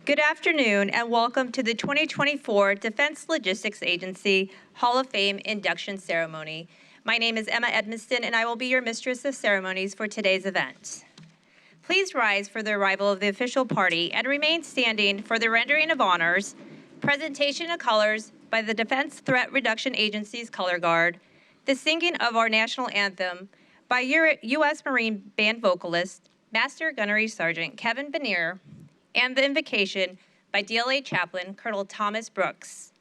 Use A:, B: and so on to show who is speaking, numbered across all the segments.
A: Good afternoon and welcome to the 2024 Defense Logistics Agency Hall of Fame induction ceremony. My name is Emma Edmiston and I will be your mistress of ceremonies for today's event. Please rise for the arrival of the official party and remain standing for the rendering of honors, presentation of colors by the Defense Threat Reduction Agency's Color Guard, the singing of our national anthem by U.S. Marine Band vocalist, Master Gunnery Sergeant Kevin Benier, and the invocation by DLA Chaplain Colonel Thomas Brooks.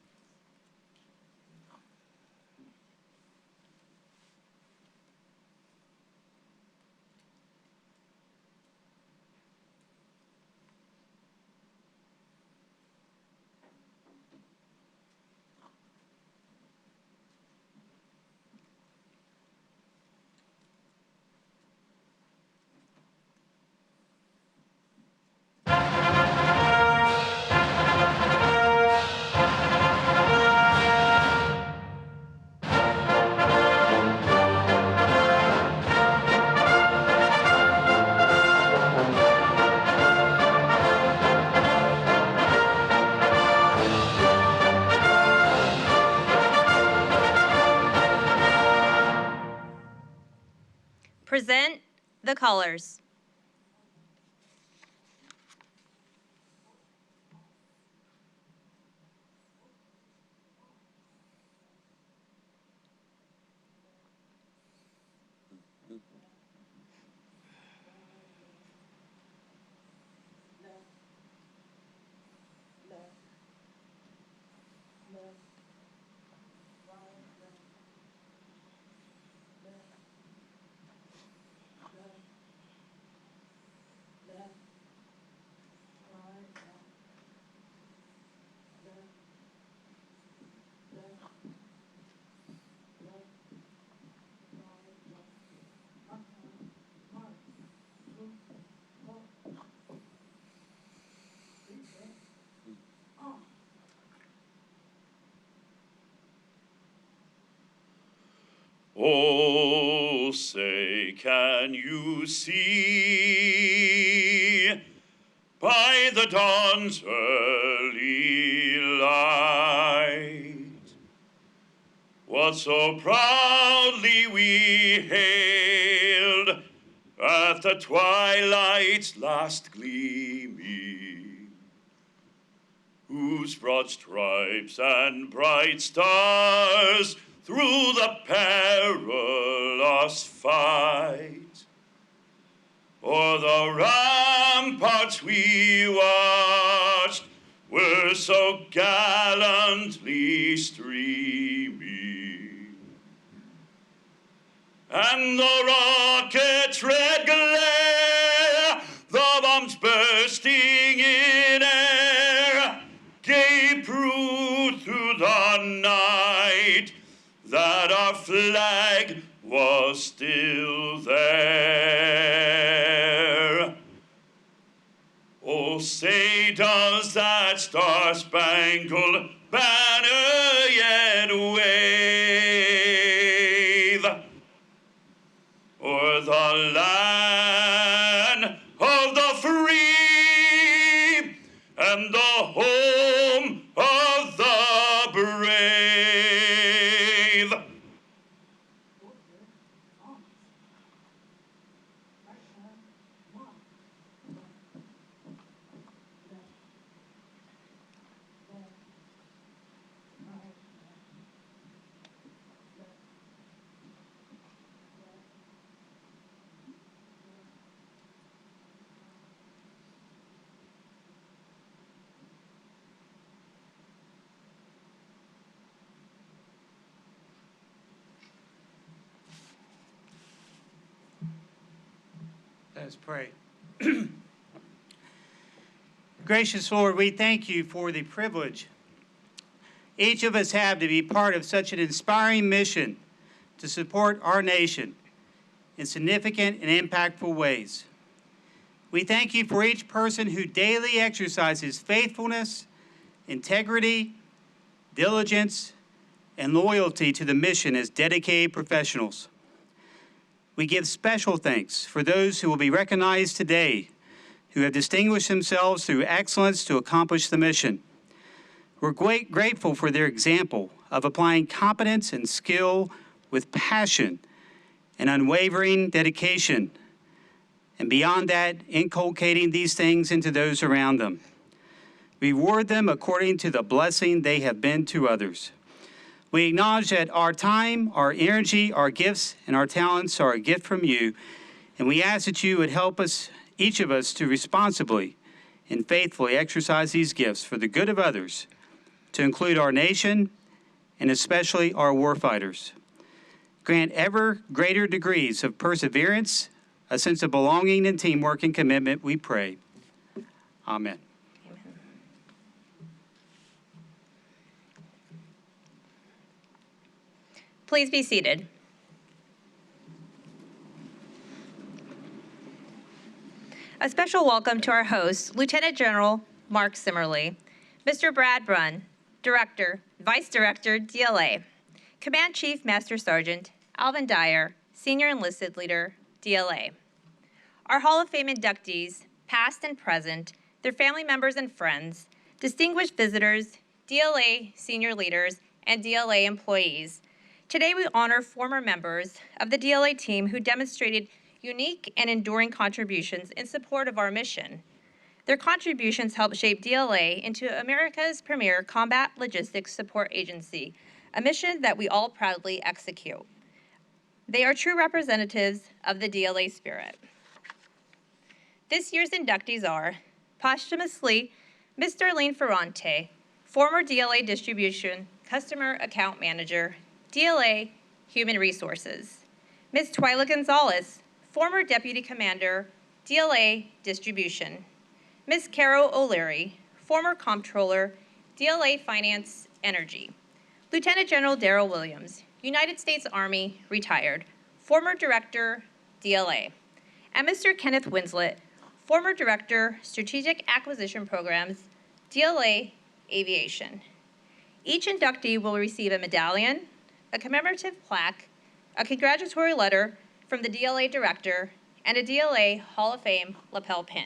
A: Present the colors.
B: Oh, say, can you see by the dawn's early light what so proudly we hailed at the twilight's last gleaming, whose broad stripes and bright stars through the perilous fight o'er the ramparts we watched were so gallantly streaming, and the rocket's red glare, the bombs bursting in air, gave proof through the night that our flag was still there. Oh, say, does that star-spangled banner yet wave o'er the land of the free and the home of the brave?
C: Let's pray. Gracious Lord, we thank you for the privilege each of us have to be part of such an inspiring mission to support our nation in significant and impactful ways. We thank you for each person who daily exercises faithfulness, integrity, diligence, and loyalty to the mission as dedicated professionals. We give special thanks for those who will be recognized today who have distinguished themselves through excellence to accomplish the mission. We're grateful for their example of applying competence and skill with passion and unwavering dedication, and beyond that, inculcating these things into those around them. Reward them according to the blessing they have been to others. We acknowledge that our time, our energy, our gifts, and our talents are a gift from you, and we ask that you would help us, each of us, to responsibly and faithfully exercise these gifts for the good of others, to include our nation and especially our warfighters. Grant ever greater degrees of perseverance, a sense of belonging and teamwork and commitment, we pray. Amen.
A: Please be seated. A special welcome to our host, Lieutenant General Mark Simmerly, Mr. Brad Brunn, Director, Vice Director, DLA, Command Chief Master Sergeant Alvin Dyer, Senior Enlisted Leader, DLA. Our Hall of Fame inductees, past and present, their family members and friends, distinguished visitors, DLA senior leaders, and DLA employees. Today we honor former members of the DLA team who demonstrated unique and enduring contributions in support of our mission. Their contributions helped shape DLA into America's premier combat logistics support agency, a mission that we all proudly execute. They are true representatives of the DLA spirit. This year's inductees are posthumously Ms. Darlene Ferrante, former DLA Distribution Customer Account Manager, DLA Human Resources. Ms. Twyla Gonzalez, former Deputy Commander, DLA Distribution. Ms. Carol O'Leary, former Comptroller, DLA Finance Energy. Lieutenant General Darrell Williams, United States Army, retired, former Director, DLA. And Mr. Kenneth Winslet, former Director, Strategic Acquisition Programs, DLA Aviation. Each inductee will receive a medallion, a commemorative plaque, a congratulatory letter from the DLA Director, and a DLA Hall of Fame lapel pin.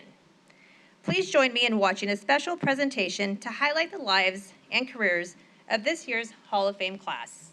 A: Please join me in watching a special presentation to highlight the lives and careers of this year's Hall of Fame class.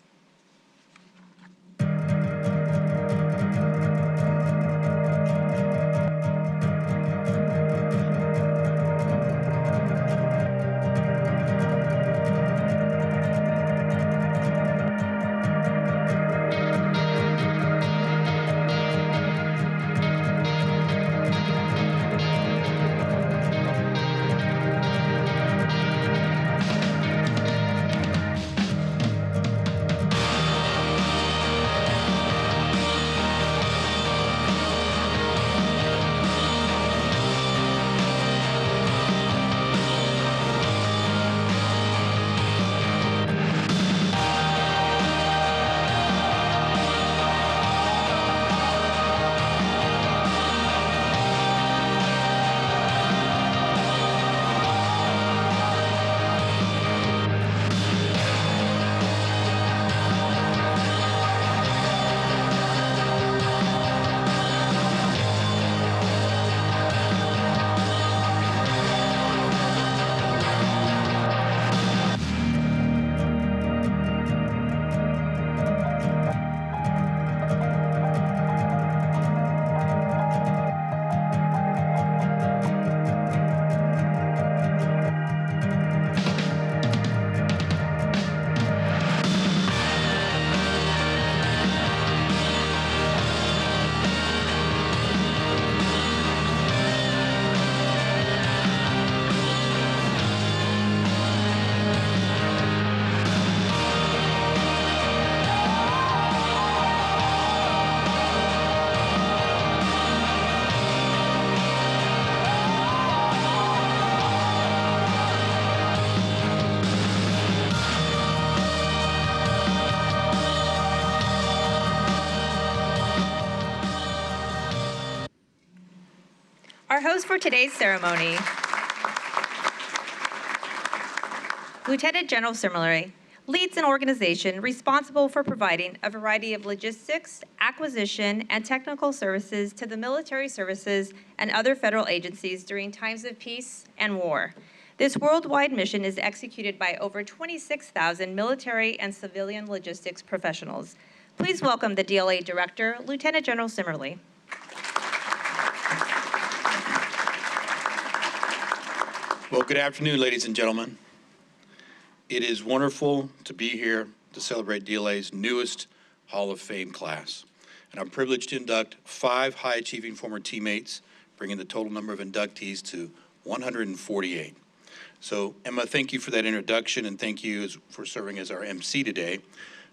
A: Our host for today's ceremony, Lieutenant General Simmerly. leads an organization responsible for providing a variety of logistics, acquisition, and technical services to the military services and other federal agencies during times of peace and war. This worldwide mission is executed by over 26,000 military and civilian logistics professionals. Please welcome the DLA Director, Lieutenant General Simmerly.
D: Well, good afternoon, ladies and gentlemen. It is wonderful to be here to celebrate DLA's newest Hall of Fame class. And I'm privileged to induct 5 high-achieving former teammates, bringing the total number of inductees to 148. So, Emma, thank you for that introduction, and thank you for serving as our MC today.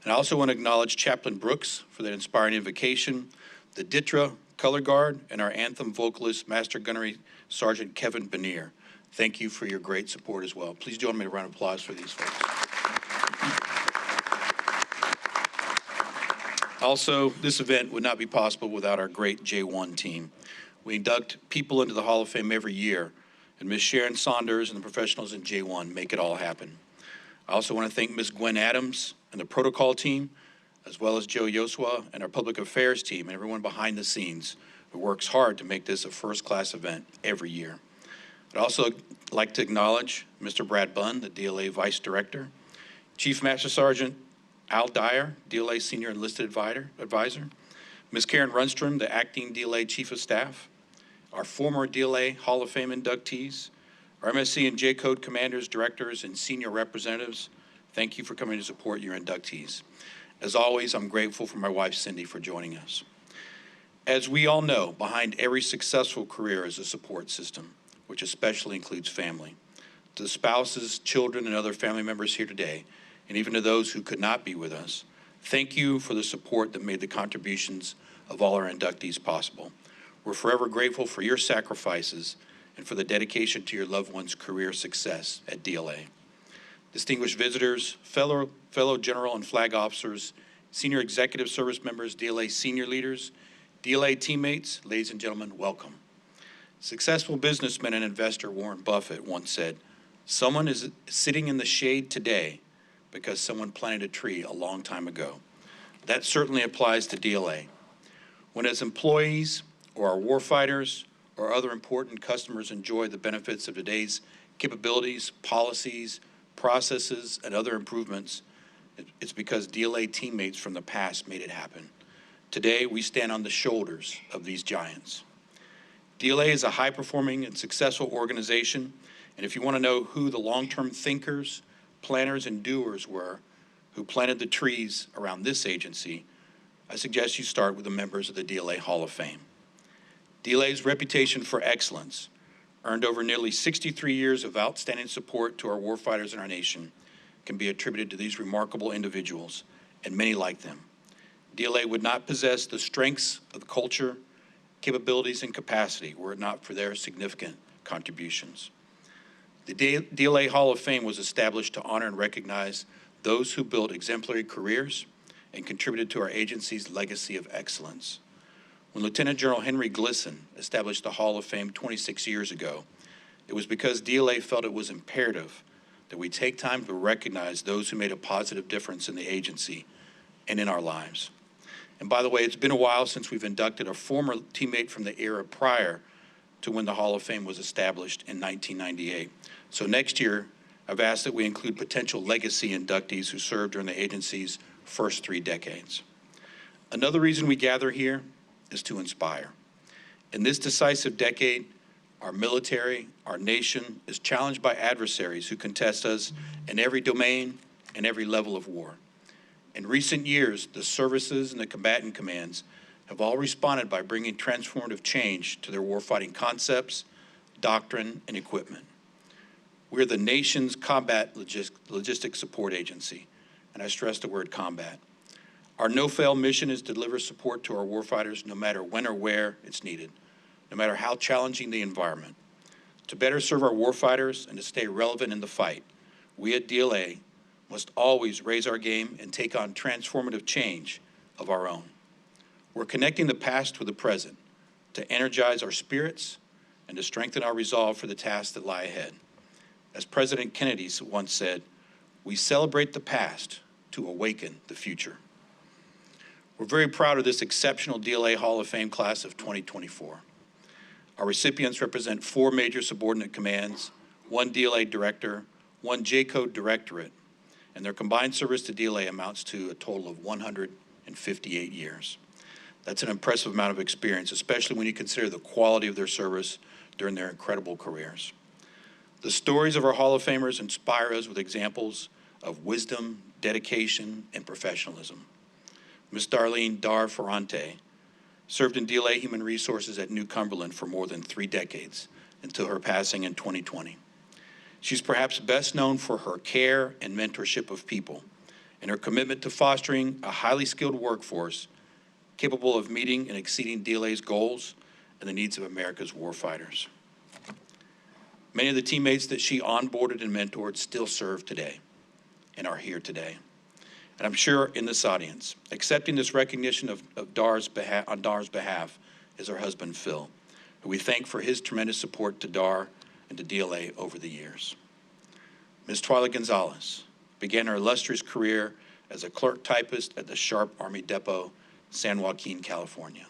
D: And I also want to acknowledge Chaplain Brooks for that inspiring invocation, the DITRA color guard, and our anthem vocalist, Master Gunnery Sergeant Kevin Benier. Thank you for your great support as well. Please join me in a round of applause for these folks. Also, this event would not be possible without our great J1 team. We induct people into the Hall of Fame every year, and Ms. Sharon Saunders and the professionals in J1 make it all happen. I also want to thank Ms. Gwen Adams and the protocol team, as well as Joe Yosua and our public affairs team and everyone behind the scenes who works hard to make this a first-class event every year. I'd also like to acknowledge Mr. Brad Bunn, the DLA Vice Director, Chief Master Sergeant Al Dyer, DLA Senior Enlisted Advisor, Ms. Karen Runstrom, the Acting DLA Chief of Staff, our former DLA Hall of Fame inductees, our MSC and J-Code commanders, directors, and senior representatives. Thank you for coming to support your inductees. As always, I'm grateful for my wife, Cindy, for joining us. As we all know, behind every successful career is a support system, which especially includes family. To the spouses, children, and other family members here today, and even to those who could not be with us, thank you for the support that made the contributions of all our inductees possible. We're forever grateful for your sacrifices and for the dedication to your loved one's career success at DLA. Distinguished visitors, fellow general and flag officers, senior executive service members, DLA senior leaders, DLA teammates, ladies and gentlemen, welcome. Successful businessman and investor Warren Buffett once said, "Someone is sitting in the shade today because someone planted a tree a long time ago." That certainly applies to DLA. When as employees or our warfighters or other important customers enjoy the benefits of today's capabilities, policies, processes, and other improvements, it's because DLA teammates from the past made it happen. Today, we stand on the shoulders of these giants. DLA is a high-performing and successful organization, and if you want to know who the long-term thinkers, planners, and doers were who planted the trees around this agency, I suggest you start with the members of the DLA Hall of Fame. DLA's reputation for excellence, earned over nearly 63 years of outstanding support to our warfighters in our nation, can be attributed to these remarkable individuals and many like them. DLA would not possess the strengths of the culture, capabilities, and capacity were it not for their significant contributions. The DLA Hall of Fame was established to honor and recognize those who built exemplary careers and contributed to our agency's legacy of excellence. When Lieutenant General Henry Glisson established the Hall of Fame 26 years ago, it was because DLA felt it was imperative that we take time to recognize those who made a positive difference in the agency and in our lives. And by the way, it's been a while since we've inducted a former teammate from the era prior to when the Hall of Fame was established in 1998. So next year, I've asked that we include potential legacy inductees who served during the agency's first 3 decades. Another reason we gather here is to inspire. In this decisive decade, our military, our nation, is challenged by adversaries who contest us in every domain and every level of war. In recent years, the services and the combatant commands have all responded by bringing transformative change to their warfighting concepts, doctrine, and equipment. We're the nation's combat logistics support agency, and I stress the word combat. Our no-fail mission is to deliver support to our warfighters no matter when or where it's needed, no matter how challenging the environment. To better serve our warfighters and to stay relevant in the fight, we at DLA must always raise our game and take on transformative change of our own. We're connecting the past with the present to energize our spirits and to strengthen our resolve for the tasks that lie ahead. As President Kennedy once said, We celebrate the past to awaken the future. We're very proud of this exceptional DLA Hall of Fame class of 2024. Our recipients represent 4 major subordinate commands, 1 DLA director, 1 J-code directorate, and their combined service to DLA amounts to a total of 158 years. That's an impressive amount of experience, especially when you consider the quality of their service during their incredible careers. The stories of our Hall of Famers inspire us with examples of wisdom, dedication, and professionalism. Ms. Darlene Dar Ferrante served in DLA Human Resources at New Cumberland for more than 3 decades until her passing in 2020. She's perhaps best known for her care and mentorship of people and her commitment to fostering a highly skilled workforce capable of meeting and exceeding DLA's goals and the needs of America's warfighters. Many of the teammates that she onboarded and mentored still serve today and are here today. And I'm sure in this audience, accepting this recognition on Dar's behalf is her husband, Phil, who we thank for his tremendous support to Dar and to DLA over the years. Ms. Twyla Gonzalez began her illustrious career as a clerk typist at the Sharp Army Depot, San Joaquin, California.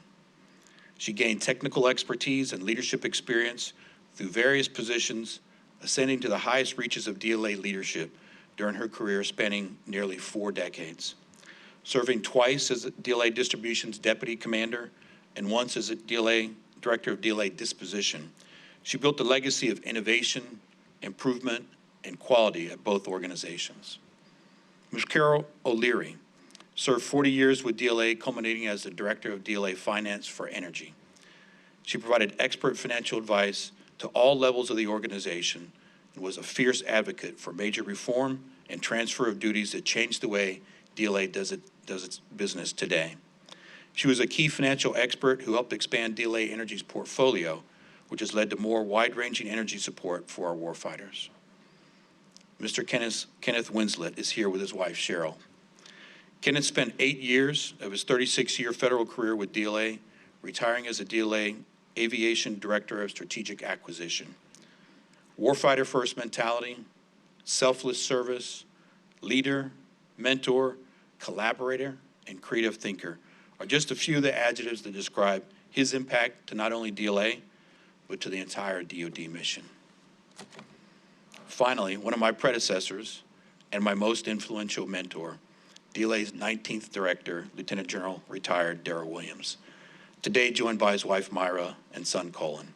D: She gained technical expertise and leadership experience through various positions, ascending to the highest reaches of DLA leadership during her career spanning nearly 4 decades, serving twice as DLA Distribution's deputy commander and once as a director of DLA Disposition. She built a legacy of innovation, improvement, and quality at both organizations. Ms. Carol O'Leary served 40 years with DLA, culminating as the director of DLA Finance for Energy. She provided expert financial advice to all levels of the organization and was a fierce advocate for major reform and transfer of duties that changed the way DLA does its business today. She was a key financial expert who helped expand DLA Energy's portfolio, which has led to more wide-ranging energy support for our warfighters. Mr. Kenneth Winslet is here with his wife, Cheryl. Kenneth spent 8 years of his 36-year federal career with DLA, retiring as a DLA Aviation Director of Strategic Acquisition. Warfighter first mentality, selfless service, leader, mentor, collaborator, and creative thinker are just a few of the adjectives that describe his impact to not only DLA, but to the entire DoD mission. Finally, one of my predecessors and my most influential mentor, DLA's 19th Director, Lieutenant General retired Darrell Williams, today joined by his wife Myra and son Colin.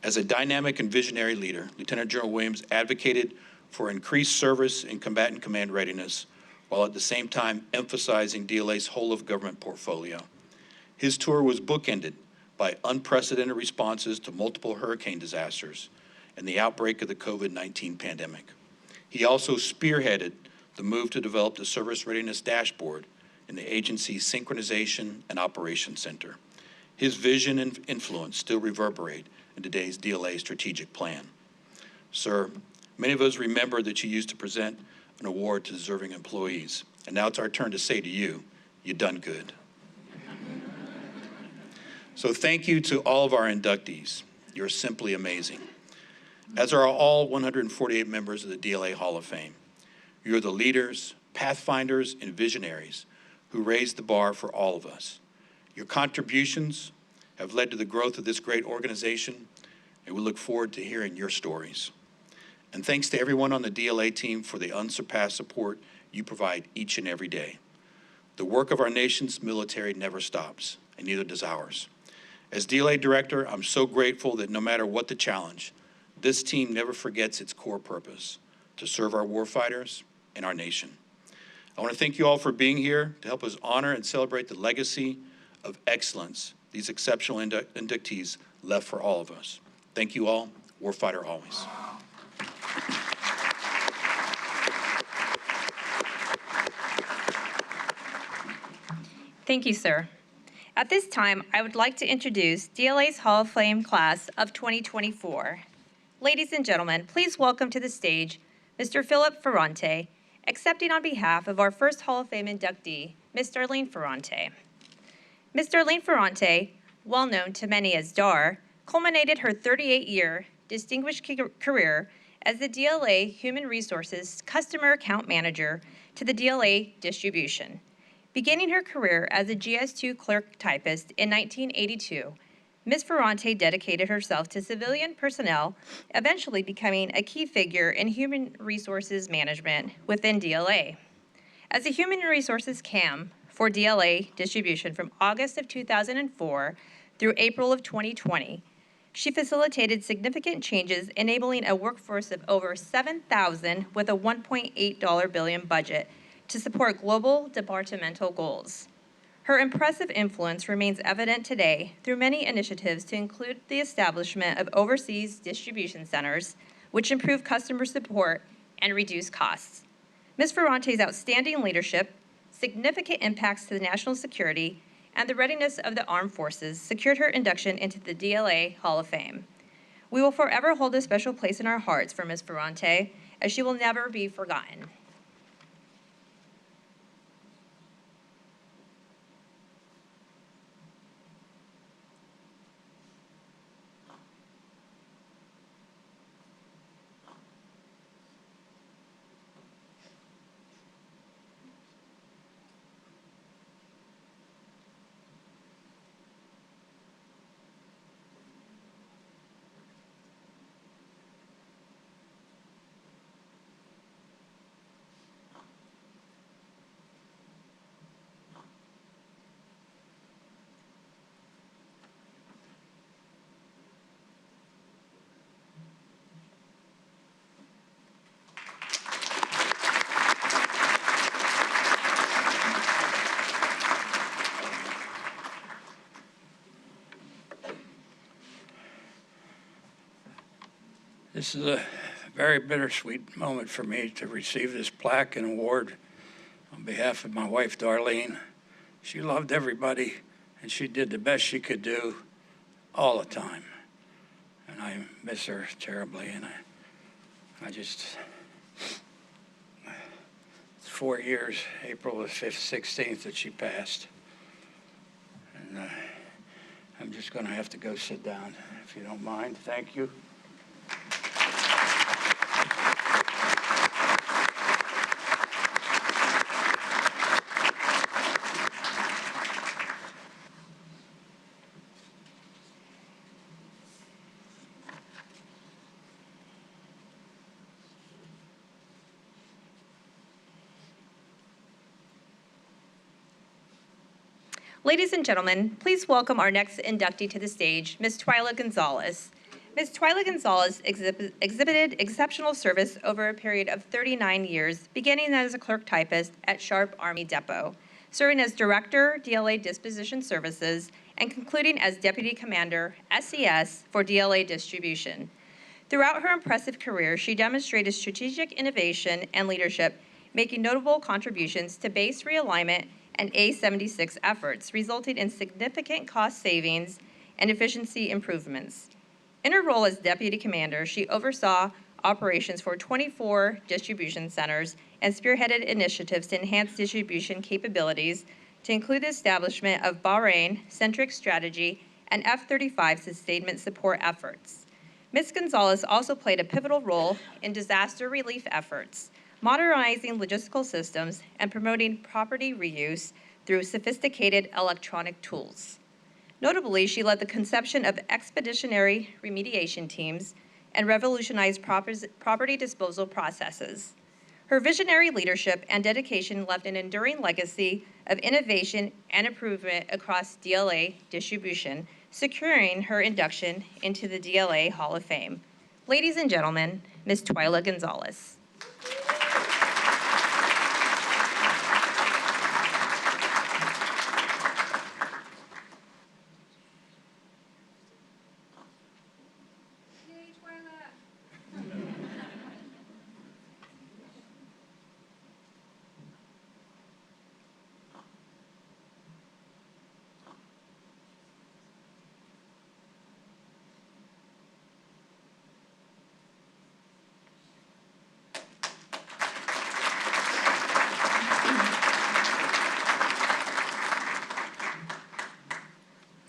D: As a dynamic and visionary leader, Lieutenant General Williams advocated for increased service and combatant command readiness, while at the same time emphasizing DLA's whole-of-government portfolio. His tour was bookended by unprecedented responses to multiple hurricane disasters and the outbreak of the COVID-19 pandemic. He also spearheaded the move to develop the Service Readiness Dashboard in the agency's Synchronization and Operations Center. His vision and influence still reverberate in today's DLA strategic plan. Sir, many of us remember that you used to present an award to deserving employees, and now it's our turn to say to you, you done good. So thank you to all of our inductees. You're simply amazing. As are all 148 members of the DLA Hall of Fame. You're the leaders, pathfinders, and visionaries who raised the bar for all of us. Your contributions have led to the growth of this great organization, and we look forward to hearing your stories. And thanks to everyone on the DLA team for the unsurpassed support you provide each and every day. The work of our nation's military never stops, and neither does ours. As DLA Director, I'm so grateful that no matter what the challenge, this team never forgets its core purpose, to serve our warfighters and our nation. I want to thank you all for being here to help us honor and celebrate the legacy of excellence these exceptional inductees left for all of us. Thank you all. Warfighter always.
A: Thank you, sir. At this time, I would like to introduce DLA's Hall of Fame class of 2024. Ladies and gentlemen, please welcome to the stage Mr. Philip Ferrante, accepting on behalf of our first Hall of Fame inductee, Ms. Darlene Ferrante. Ms. Darlene Ferrante, well known to many as Dar, culminated her 38-year distinguished career as the DLA Human Resources Customer Account Manager to the DLA Distribution. Beginning her career as a GS2 clerk typist in 1982, Ms. Ferrante dedicated herself to civilian personnel, eventually becoming a key figure in human resources management within DLA. As a human resources CAM for DLA Distribution from August of 2004 through April of 2020, she facilitated significant changes, enabling a workforce of over 7,000 with a $1.8 billion budget to support global departmental goals. Her impressive influence remains evident today through many initiatives to include the establishment of overseas distribution centers, which improve customer support and reduce costs. Ms. Ferrante's outstanding leadership, significant impacts to the national security, and the readiness of the armed forces secured her induction into the DLA Hall of Fame. We will forever hold a special place in our hearts for Ms. Ferrante, as she will never be forgotten.
E: This is a very bittersweet moment for me to receive this plaque and award on behalf of my wife, Darlene. She loved everybody, and she did the best she could do all the time. And I miss her terribly, and it's 4 years, April the 5th, 16th, that she passed. And I'm just going to have to go sit down, if you don't mind. Thank you.
A: Ladies and gentlemen, please welcome our next inductee to the stage, Ms. Twyla Gonzalez. Ms. Twyla Gonzalez exhibited exceptional service over a period of 39 years, beginning as a clerk typist at Sharp Army Depot, serving as Director, DLA Disposition Services, and concluding as Deputy Commander, SES, for DLA Distribution. Throughout her impressive career, she demonstrated strategic innovation and leadership, making notable contributions to base realignment and A-76 efforts, resulting in significant cost savings and efficiency improvements. In her role as Deputy Commander, she oversaw operations for 24 distribution centers and spearheaded initiatives to enhance distribution capabilities, to include the establishment of Bahrain-centric strategy and F-35 sustainment support efforts. Ms. Gonzalez also played a pivotal role in disaster relief efforts, modernizing logistical systems and promoting property reuse through sophisticated electronic tools. Notably, she led the conception of expeditionary remediation teams and revolutionized property disposal processes. Her visionary leadership and dedication left an enduring legacy of innovation and improvement across DLA distribution, securing her induction into the DLA Hall of Fame. Ladies and gentlemen, Ms. Twyla Gonzalez.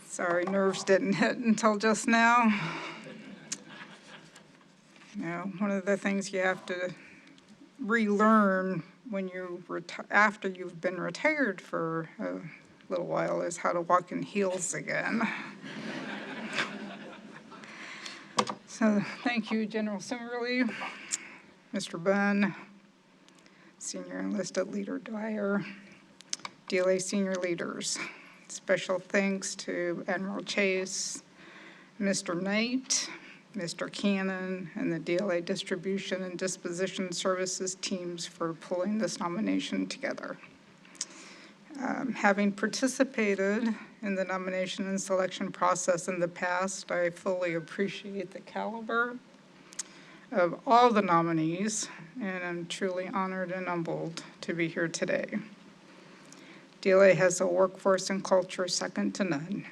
F: Sorry, nerves didn't hit until just now. One of the things you have to relearn when after you've been retired for a little while is how to walk in heels again. So thank you, General Simmerly, Mr. Bunn, Senior Enlisted Leader Dwyer, DLA senior leaders. Special thanks to Admiral Chase, Mr. Knight, Mr. Cannon, and the DLA Distribution and Disposition Services teams for pulling this nomination together. Having participated in the nomination and selection process in the past, I fully appreciate the caliber of all the nominees, and I'm truly honored and humbled to be here today. DLA has a workforce and culture second to none,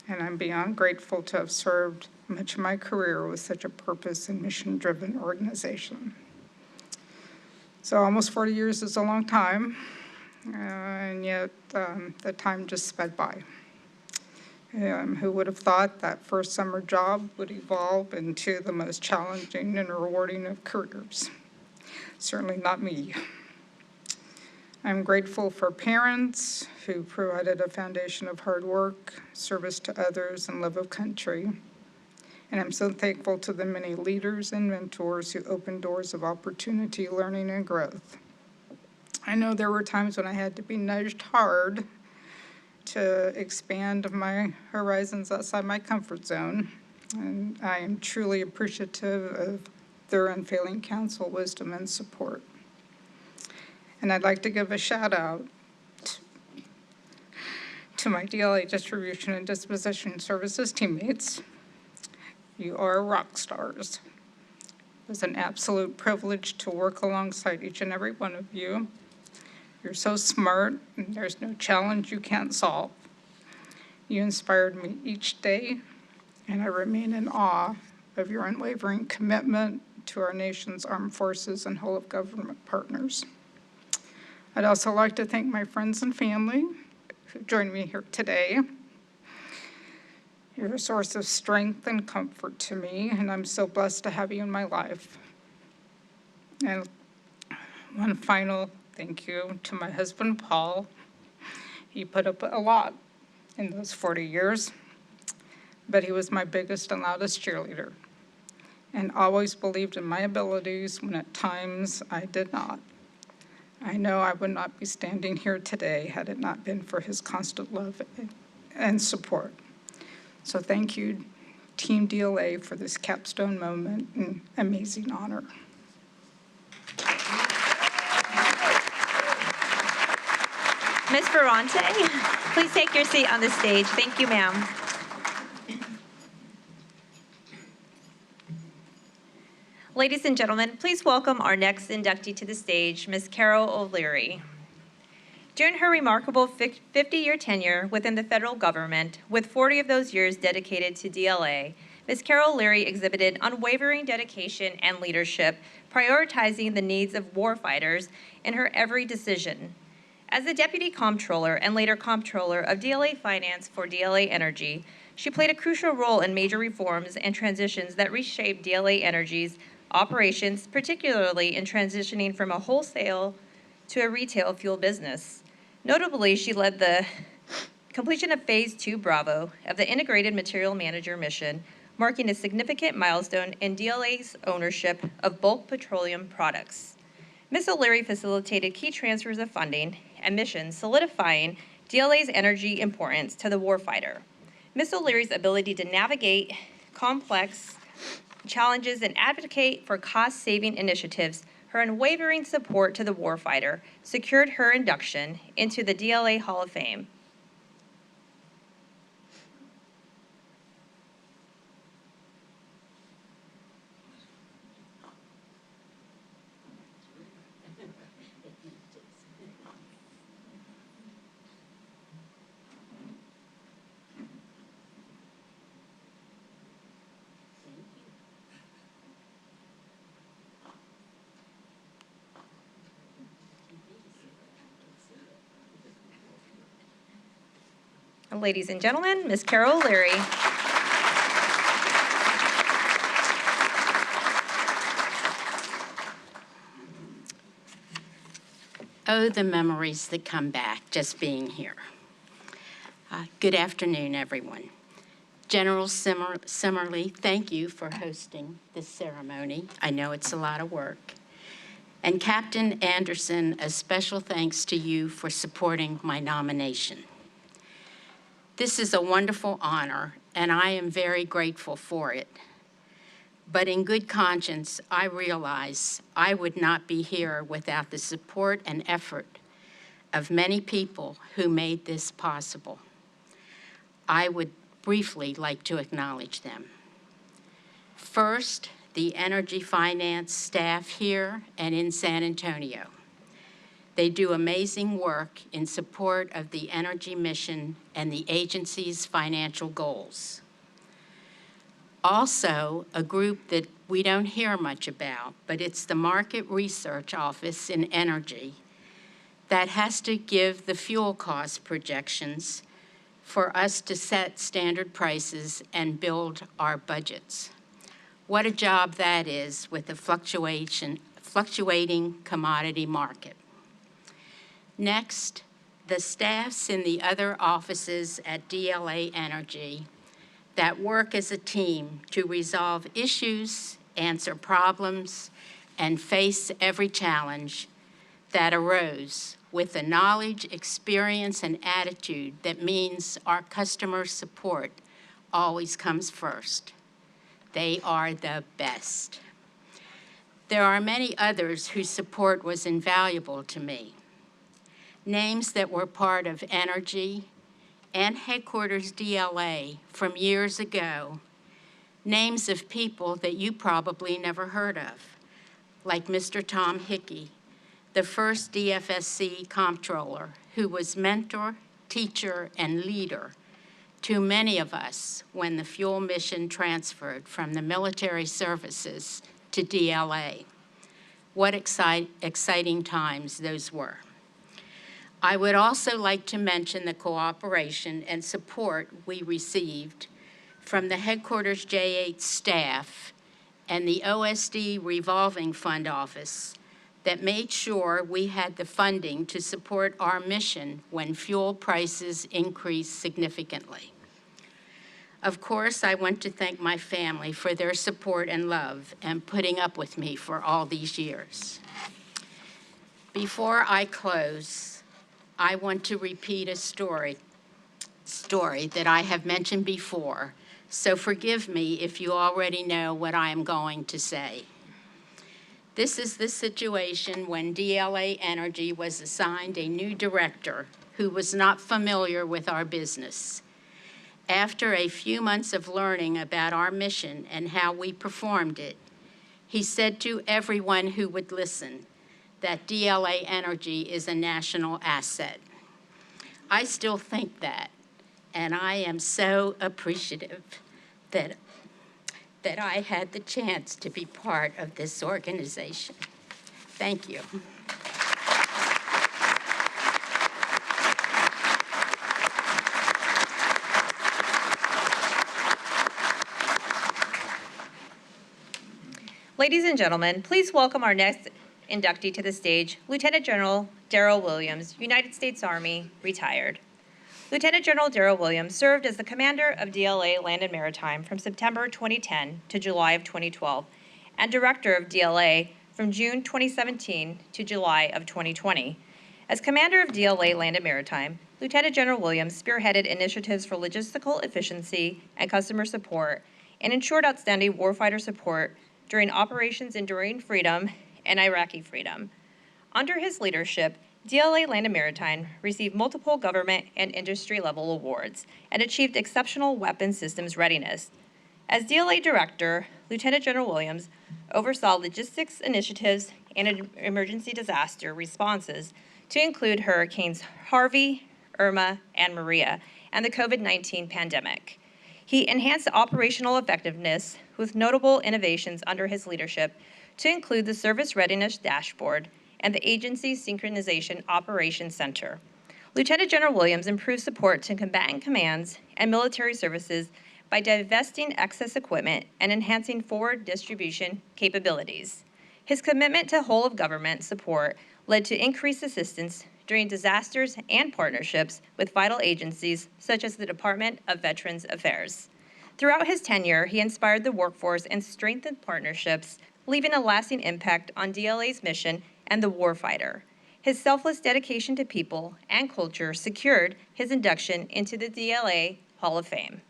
F: and I'm beyond grateful to have served much of my career with such a purpose and mission-driven organization. So almost 40 years is a long time, and yet the time just sped by. Who would have thought that first summer job would evolve into the most challenging and rewarding of careers? Certainly not me. I'm grateful for parents who provided a foundation of hard work, service to others, and love of country. And I'm so thankful to the many leaders and mentors who opened doors of opportunity, learning, and growth. I know there were times when I had to be nudged hard to expand my horizons outside my comfort zone, and I am truly appreciative of their unfailing counsel, wisdom, and support. And I'd like to give a shout out to my DLA Distribution and Disposition Services teammates. You are rock stars. It was an absolute privilege to work alongside each and every one of you. You're so smart, and there's no challenge you can't solve. You inspired me each day, and I remain in awe of your unwavering commitment to our nation's armed forces and whole of government partners. I'd also like to thank my friends and family who joined me here today. You're a source of strength and comfort to me, and I'm so blessed to have you in my life. And one final thank you to my husband, Paul. He put up a lot in those 40 years, but he was my biggest and loudest cheerleader and always believed in my abilities when at times I did not. I know I would not be standing here today had it not been for his constant love and support. So thank you, Team DLA, for this capstone moment and amazing honor.
A: Ms. Ferrante, please take your seat on the stage. Thank you, ma'am. Ladies and gentlemen, please welcome our next inductee to the stage, Ms. Carol O'Leary. During her remarkable 50-year tenure within the federal government, with 40 of those years dedicated to DLA, Ms. Carol O'Leary exhibited unwavering dedication and leadership, prioritizing the needs of warfighters in her every decision. As the Deputy Comptroller and later Comptroller of DLA Finance for DLA Energy, she played a crucial role in major reforms and transitions that reshaped DLA Energy's operations, particularly in transitioning from a wholesale to a retail fuel business. Notably, she led the completion of Phase 2 Bravo of the Integrated Material Manager mission, marking a significant milestone in DLA's ownership of bulk petroleum products. Ms. O'Leary facilitated key transfers of funding and missions, solidifying DLA's energy importance to the warfighter. Ms. O'Leary's ability to navigate complex challenges and advocate for cost-saving initiatives, her unwavering support to the warfighter, secured her induction into the DLA Hall of Fame. Ladies and gentlemen, Ms. Carol O'Leary.
G: Oh, the memories that come back just being here. Good afternoon, everyone. General Simmerly, thank you for hosting this ceremony. I know it's a lot of work. And Captain Anderson, a special thanks to you for supporting my nomination. This is a wonderful honor, and I am very grateful for it. But in good conscience, I realize I would not be here without the support and effort of many people who made this possible. I would briefly like to acknowledge them. First, the energy finance staff here and in San Antonio. They do amazing work in support of the energy mission and the agency's financial goals. Also, a group that we don't hear much about, but it's the Market Research Office in Energy that has to give the fuel cost projections for us to set standard prices and build our budgets. What a job that is with the fluctuating commodity market. Next, the staffs in the other offices at DLA Energy that work as a team to resolve issues, answer problems, and face every challenge that arose with the knowledge, experience, and attitude that means our customer support always comes first. They are the best. There are many others whose support was invaluable to me. Names that were part of Energy and Headquarters DLA from years ago, names of people that you probably never heard of, like Mr. Tom Hickey, the first DFSC comptroller, who was mentor, teacher, and leader to many of us when the fuel mission transferred from the military services to DLA. What exciting times those were. I would also like to mention the cooperation and support we received from the Headquarters J8 staff and the OSD Revolving Fund Office that made sure we had the funding to support our mission when fuel prices increased significantly. Of course, I want to thank my family for their support and love and putting up with me for all these years. Before I close, I want to repeat a story that I have mentioned before, so forgive me if you already know what I am going to say. This is the situation when DLA Energy was assigned a new director who was not familiar with our business. After a few months of learning about our mission and how we performed it, he said to everyone who would listen that DLA Energy is a national asset. I still think that, and I am so appreciative that I had the chance to be part of this organization. Thank you.
A: Ladies and gentlemen, please welcome our next inductee to the stage, Lieutenant General Darrell Williams, United States Army, retired. Lieutenant General Darrell Williams served as the commander of DLA Land and Maritime from September 2010 to July of 2012, and director of DLA from June 2017 to July of 2020. As commander of DLA Land and Maritime, Lieutenant General Williams spearheaded initiatives for logistical efficiency and customer support and ensured outstanding warfighter support during Operations Enduring Freedom and Iraqi Freedom. Under his leadership, DLA Land and Maritime received multiple government and industry-level awards and achieved exceptional weapons systems readiness. As DLA Director, Lieutenant General Williams oversaw logistics initiatives and emergency disaster responses to include Hurricanes Harvey, Irma, and Maria, and the COVID-19 pandemic. He enhanced operational effectiveness with notable innovations under his leadership to include the Service Readiness Dashboard and the Agency Synchronization Operations Center. Lieutenant General Williams improved support to combatant commands and military services by divesting excess equipment and enhancing forward distribution capabilities. His commitment to whole-of-government support led to increased assistance during disasters and partnerships with vital agencies such as the Department of Veterans Affairs. Throughout his tenure, he inspired the workforce and strengthened partnerships, leaving a lasting impact on DLA's mission and the warfighter. His selfless dedication to people and culture secured his induction into the DLA Hall of Fame.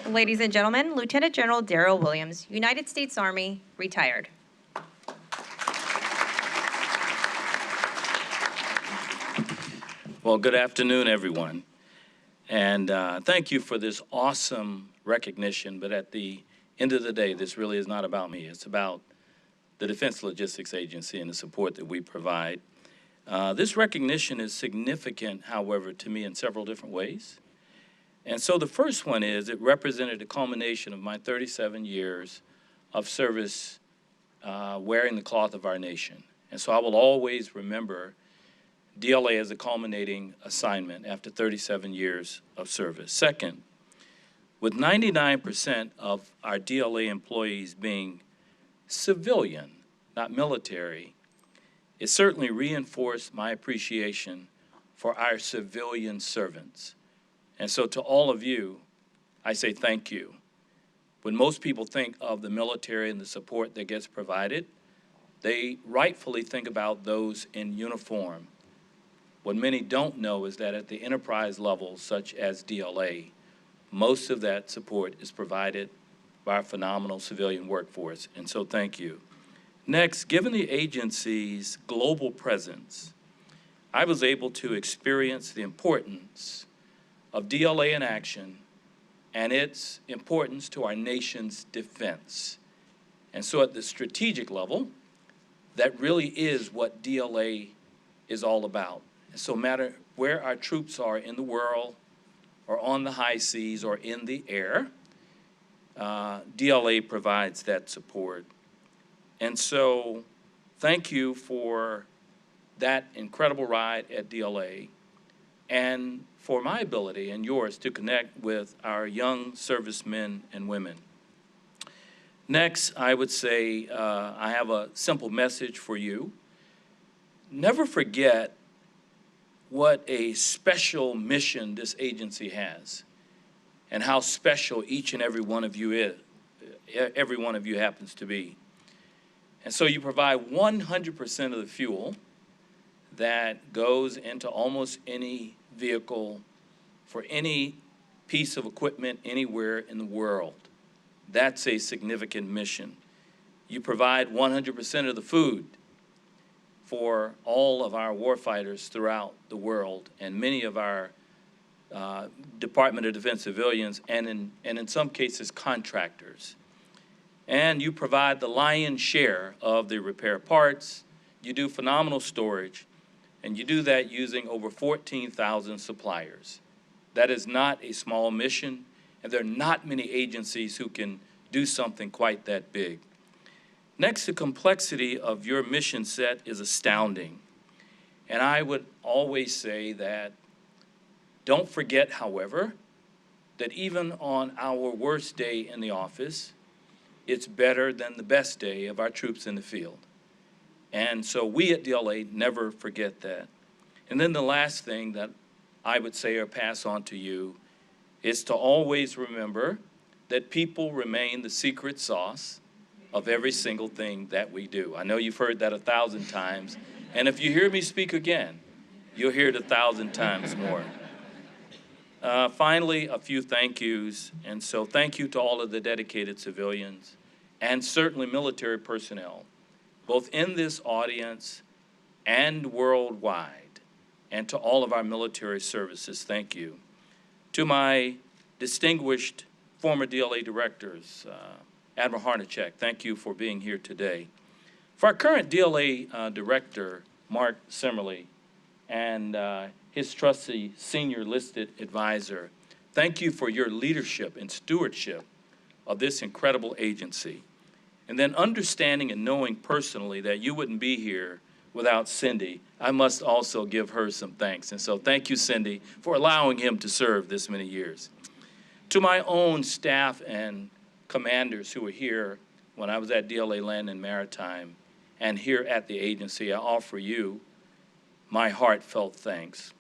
A: Ladies and gentlemen, Lieutenant General Darrell Williams, United States Army, retired.
H: Well, good afternoon, everyone. And thank you for this awesome recognition. But at the end of the day, this really is not about me. It's about the Defense Logistics Agency and the support that we provide. This recognition is significant, however, to me in several different ways. And so the first one is it represented a culmination of my 37 years of service wearing the cloth of our nation. And so I will always remember DLA as a culminating assignment after 37 years of service. Second, with 99% of our DLA employees being civilian, not military, it certainly reinforced my appreciation for our civilian servants. And so to all of you, I say thank you. When most people think of the military and the support that gets provided, they rightfully think about those in uniform. What many don't know is that at the enterprise level, such as DLA, most of that support is provided by our phenomenal civilian workforce, and so thank you. Next, given the agency's global presence, I was able to experience the importance of DLA in action and its importance to our nation's defense. And so at the strategic level, that really is what DLA is all about. And so no matter where our troops are in the world or on the high seas or in the air, DLA provides that support. And so thank you for that incredible ride at DLA and for my ability and yours to connect with our young servicemen and women. Next, I would say I have a simple message for you. Never forget what a special mission this agency has and how special each and every one of you is, every one of you happens to be. And so you provide 100% of the fuel that goes into almost any vehicle for any piece of equipment anywhere in the world. That's a significant mission. You provide 100% of the food for all of our warfighters throughout the world and many of our Department of Defense civilians and in some cases contractors. And you provide the lion's share of the repair parts. You do phenomenal storage. And you do that using over 14,000 suppliers. That is not a small mission, and there are not many agencies who can do something quite that big. Next, the complexity of your mission set is astounding. And I would always say that don't forget, however, that even on our worst day in the office, it's better than the best day of our troops in the field. And so we at DLA never forget that. And then the last thing that I would say or pass on to you is to always remember that people remain the secret sauce of every single thing that we do. I know you've heard that 1,000 times, and if you hear me speak again, you'll hear it 1,000 times more. Finally, a few thank yous, and so thank you to all of the dedicated civilians and certainly military personnel, both in this audience and worldwide, and to all of our military services, thank you. To my distinguished former DLA directors, Admiral Harnachek, thank you for being here today. For our current DLA director, Mark Simmerly, and his trusty senior listed advisor. Thank you for your leadership and stewardship of this incredible agency. And then understanding and knowing personally that you wouldn't be here without Cindy, I must also give her some thanks. And so thank you, Cindy, for allowing him to serve this many years. To my own staff and commanders who were here when I was at DLA Land and Maritime and here at the agency, I offer you my heartfelt thanks.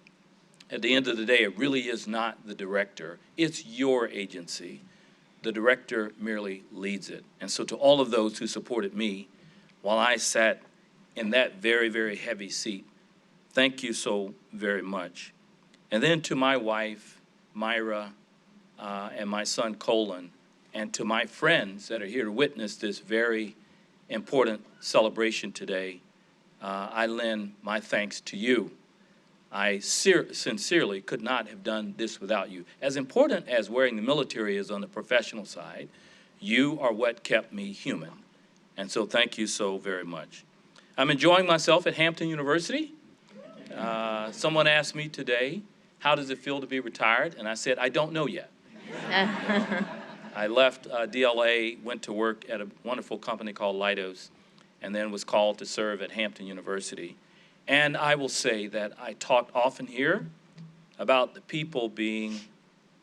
H: At the end of the day, it really is not the director. It's your agency. The director merely leads it. And so to all of those who supported me while I sat in that very, very heavy seat, thank you so very much. And then to my wife, Myra, and my son, Colin, and to my friends that are here to witness this very important celebration today, I lend my thanks to you. I sincerely could not have done this without you. As important as wearing the military is on the professional side, you are what kept me human. And so thank you so very much. I'm enjoying myself at Hampton University. Someone asked me today, how does it feel to be retired? And I said, I don't know yet. I left DLA, went to work at a wonderful company called Leidos, and then was called to serve at Hampton University. And I will say that I talked often here about the people being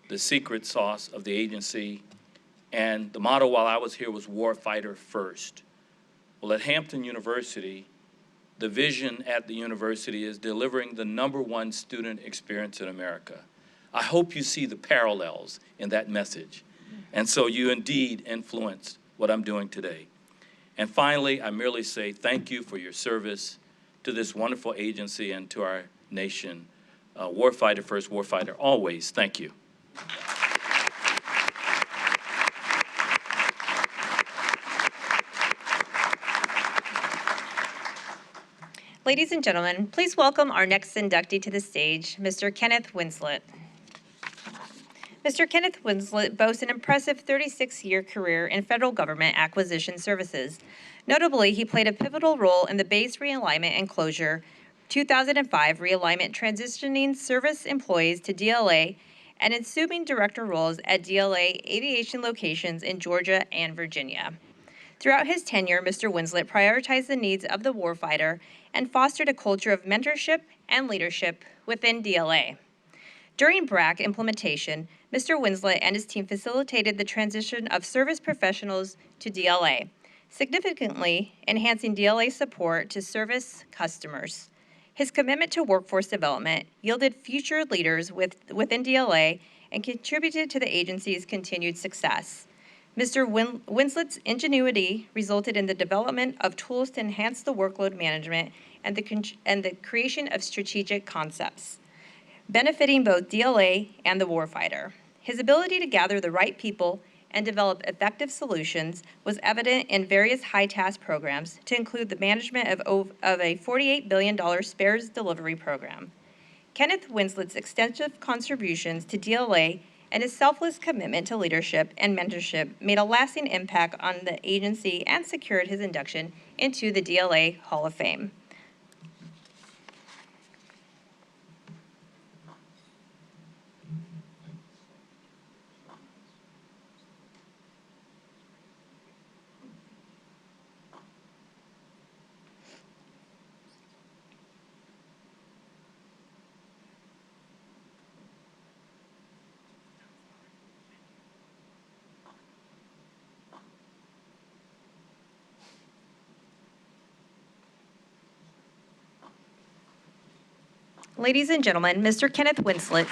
H: the secret sauce of the agency, and the motto while I was here was warfighter first. Well, at Hampton University, the vision at the university is delivering the #1 student experience in America. I hope you see the parallels in that message. And so you indeed influence what I'm doing today. And finally, I merely say thank you for your service to this wonderful agency and to our nation. Warfighter first, warfighter always. Thank you.
A: Ladies and gentlemen, please welcome our next inductee to the stage, Mr. Kenneth Winslet. Mr. Kenneth Winslet boasts an impressive 36-year career in federal government acquisition services. Notably, he played a pivotal role in the base realignment and closure, 2005 realignment transitioning service employees to DLA, and assuming director roles at DLA aviation locations in Georgia and Virginia. Throughout his tenure, Mr. Winslet prioritized the needs of the warfighter and fostered a culture of mentorship and leadership within DLA. During BRAC implementation, Mr. Winslet and his team facilitated the transition of service professionals to DLA, significantly enhancing DLA support to service customers. His commitment to workforce development yielded future leaders within DLA and contributed to the agency's continued success. Mr. Winslet's ingenuity resulted in the development of tools to enhance the workload management and the creation of strategic concepts, benefiting both DLA and the warfighter. His ability to gather the right people and develop effective solutions was evident in various high-task programs, to include the management of a $48 billion spares delivery program. Kenneth Winslet's extensive contributions to DLA and his selfless commitment to leadership and mentorship made a lasting impact on the agency and secured his induction into the DLA Hall of Fame. Ladies and gentlemen, Mr. Kenneth Winslet.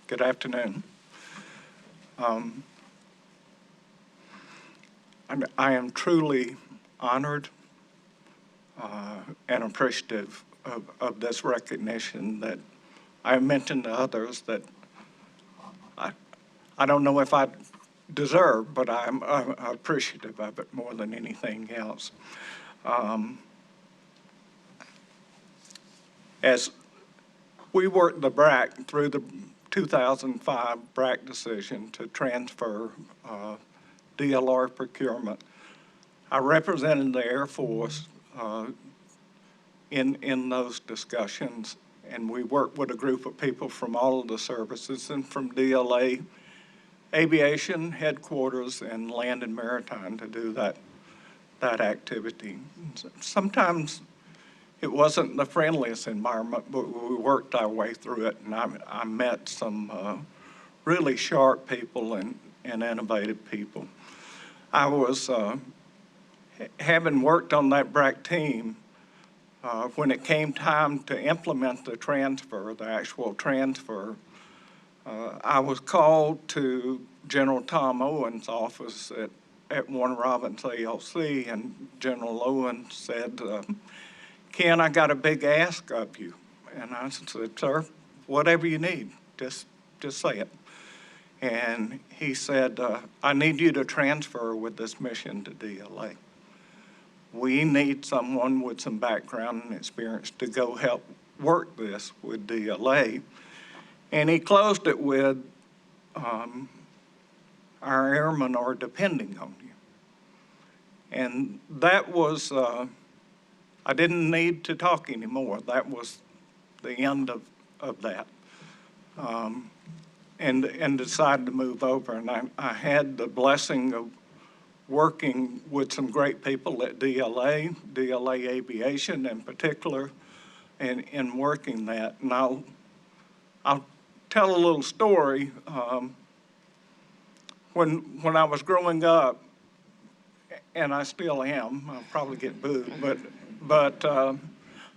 I: Good afternoon. I am truly honored and appreciative of this recognition that I mentioned to others that I don't know if I deserve, but I'm appreciative of it more than anything else. As we worked the BRAC through the 2005 BRAC decision to transfer DLR procurement I represented the Air Force in those discussions, and we worked with a group of people from all of the services and from DLA Aviation Headquarters and Land and Maritime to do that activity. Sometimes it wasn't the friendliest environment, but we worked our way through it, and I met some really sharp people and innovative people. I was, having worked on that BRAC team, when it came time to implement the transfer, the actual transfer, I was called to General Tom Owen's office at Warner Robins ALC, and General Owen said, Ken, I got a big ask of you. And I said, sir, whatever you need, just say it. And he said, I need you to transfer with this mission to DLA. We need someone with some background and experience to go help work this with DLA. And he closed it with, our airmen are depending on you. And that was, I didn't need to talk anymore. That was the end of that. And decided to move over. And I had the blessing of working with some great people at DLA Aviation in particular, in working that. And I'll tell a little story. When I was growing up, and I still am, I'll probably get booed, but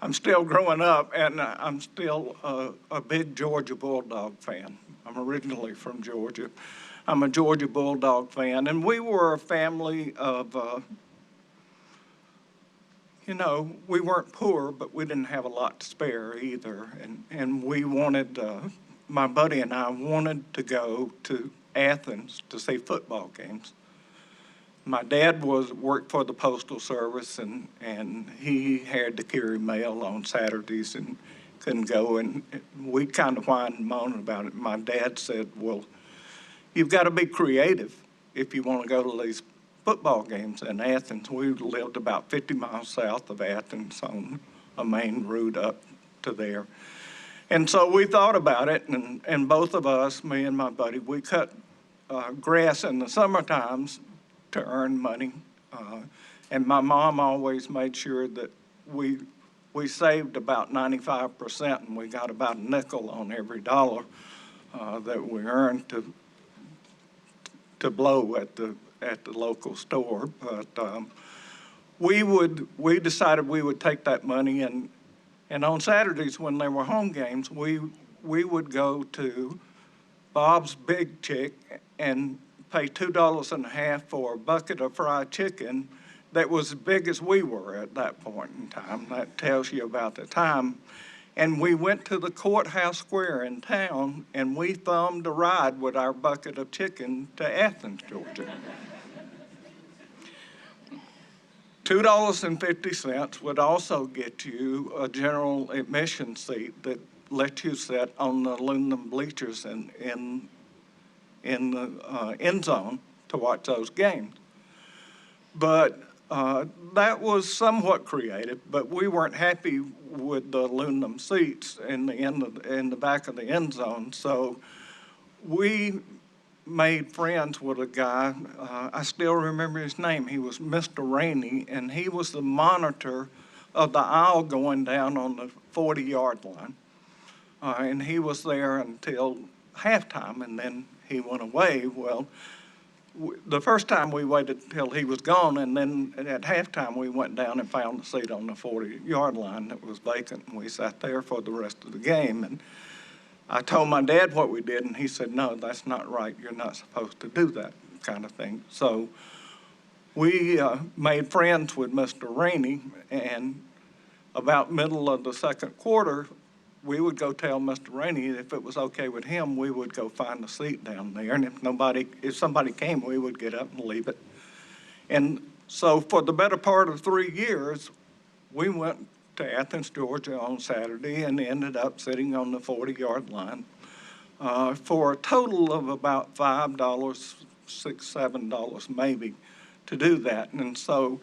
I: I'm still growing up, and I'm still a big Georgia Bulldog fan. I'm originally from Georgia. I'm a Georgia Bulldog fan, and we were a family of, we weren't poor, but we didn't have a lot to spare either, and we wanted, my buddy and I wanted to go to Athens to see football games. My dad worked for the Postal Service, and he had to carry mail on Saturdays and couldn't go, and we kind of whined and moaned about it. My dad said, well, you've got to be creative if you want to go to these football games in Athens. We lived about 50 miles south of Athens on a main route up to there. And so we thought about it, and both of us, me and my buddy, we cut grass in the summer times to earn money. And my mom always made sure that we saved about 95%, and we got about a nickel on every dollar that we earned to blow at the local store. But we decided we would take that money, and on Saturdays when there were home games, we would go to Bob's Big Chick and pay $2.50 for a bucket of fried chicken that was as big as we were at that point in time. That tells you about the time. And we went to the courthouse square in town, and we thumbed a ride with our bucket of chicken to Athens, Georgia. $2.50 would also get you a general admission seat that let you sit on the aluminum bleachers in the end zone to watch those games. But that was somewhat creative, but we weren't happy with the aluminum seats in the back of the end zone. So we made friends with a guy. I still remember his name. He was Mr. Rainey, and he was the monitor of the aisle going down on the 40-yard line. And he was there until halftime, and then he went away. Well, the first time we waited till he was gone, and then at halftime we went down and found a seat on the 40-yard line that was vacant, and we sat there for the rest of the game. And I told my dad what we did, and he said, no, that's not right. You're not supposed to do that kind of thing. So we made friends with Mr. Rainey, and about middle of the second quarter, we would go tell Mr. Rainey if it was okay with him, we would go find a seat down there. And if somebody came, we would get up and leave it. And so for the better part of 3 years, we went to Athens, Georgia on Saturday and ended up sitting on the 40-yard line for a total of about $5, $6, $7 maybe to do that. And so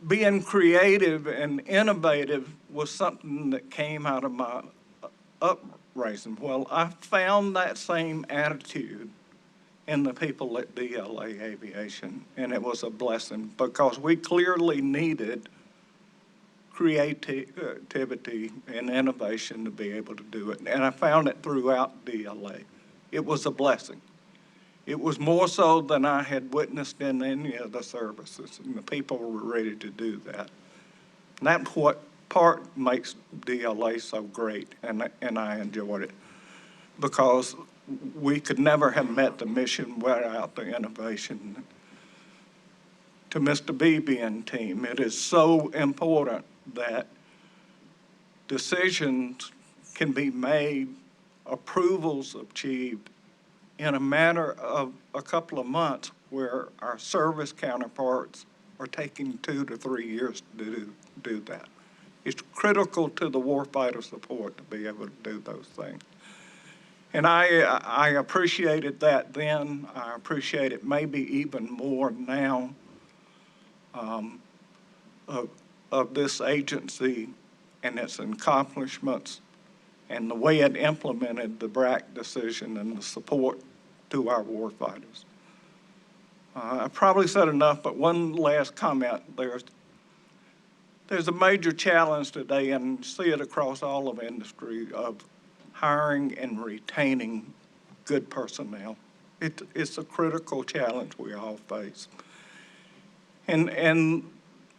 I: being creative and innovative was something that came out of my uprising. Well, I found that same attitude in the people at DLA Aviation, and it was a blessing because we clearly needed creativity and innovation to be able to do it. And I found it throughout DLA. It was a blessing. It was more so than I had witnessed in any of the services, and the people were ready to do that. And that's what part makes DLA so great, and I enjoyed it, because we could never have met the mission without the innovation. To Mr. Beebe and team, it is so important that decisions can be made, approvals achieved in a matter of a couple of months, where our service counterparts are taking 2 to 3 years to do that. It's critical to the warfighter support to be able to do those things. And I appreciated that then. I appreciate it maybe even more now of this agency and its accomplishments and the way it implemented the BRAC decision and the support to our warfighters. I probably said enough, but one last comment. There's a major challenge today, and you see it across all of industry, of hiring and retaining good personnel. It's a critical challenge we all face. And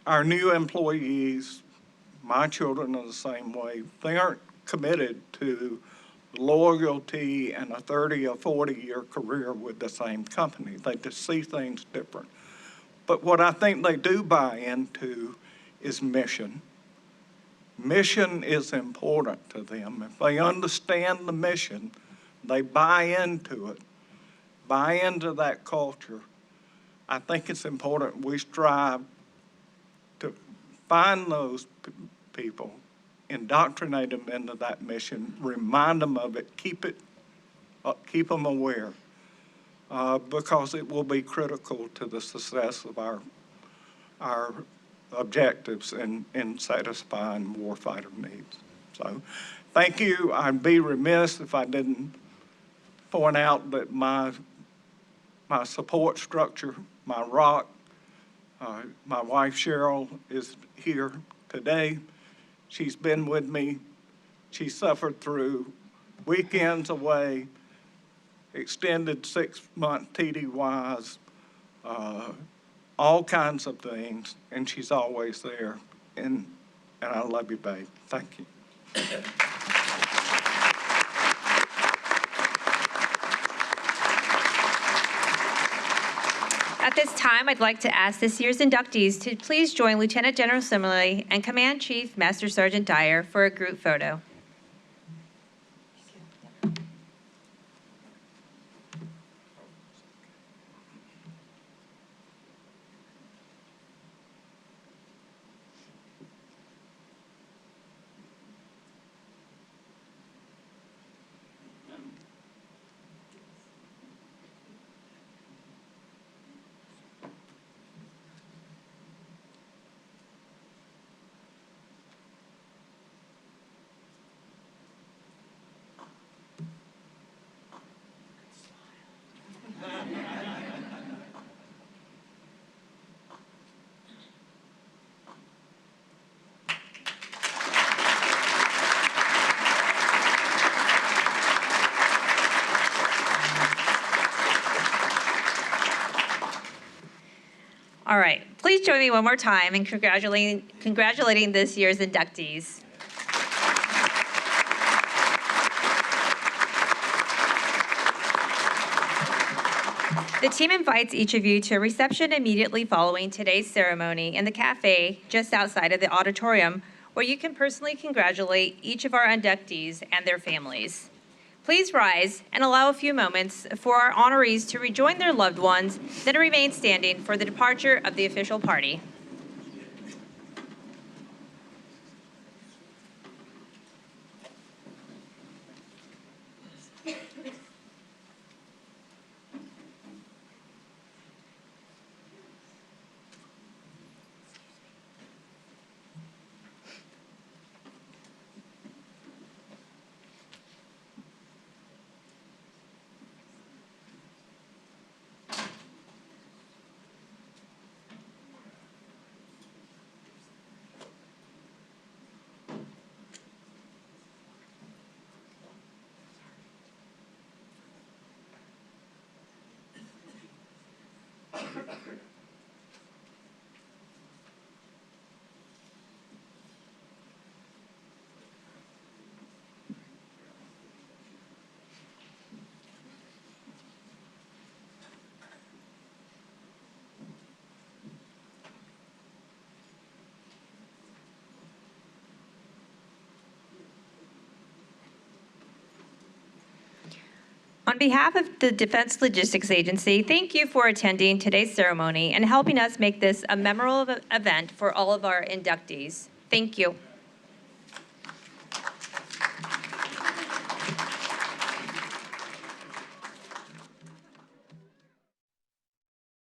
I: our new employees, my children are the same way. They aren't committed to loyalty and a 30 or 40-year career with the same company. They just see things different. But what I think they do buy into is mission. Mission is important to them. If they understand the mission, they buy into it, buy into that culture. I think it's important we strive to find those people, indoctrinate them into that mission, remind them of it, keep them aware, because it will be critical to the success of our objectives in satisfying warfighter needs. So thank you. I'd be remiss if I didn't point out that my support structure, my rock, my wife Cheryl is here today. She's been with me. She suffered through weekends away, extended 6-month TDYs, all kinds of things, and she's always there. And I love you, babe. Thank you.
A: At this time, I'd like to ask this year's inductees to please join Lieutenant General Simile and Command Chief Master Sergeant Dyer for a group photo. All right, please join me one more time in congratulating this year's inductees. The team invites each of you to a reception immediately following today's ceremony in the cafe just outside of the auditorium, where you can personally congratulate each of our inductees and their families. Please rise and allow a few moments for our honorees to rejoin their loved ones, then remain standing for the departure of the official party. On behalf of the Defense Logistics Agency, thank you for attending today's ceremony and helping us make this a memorable event for all of our inductees. Thank you.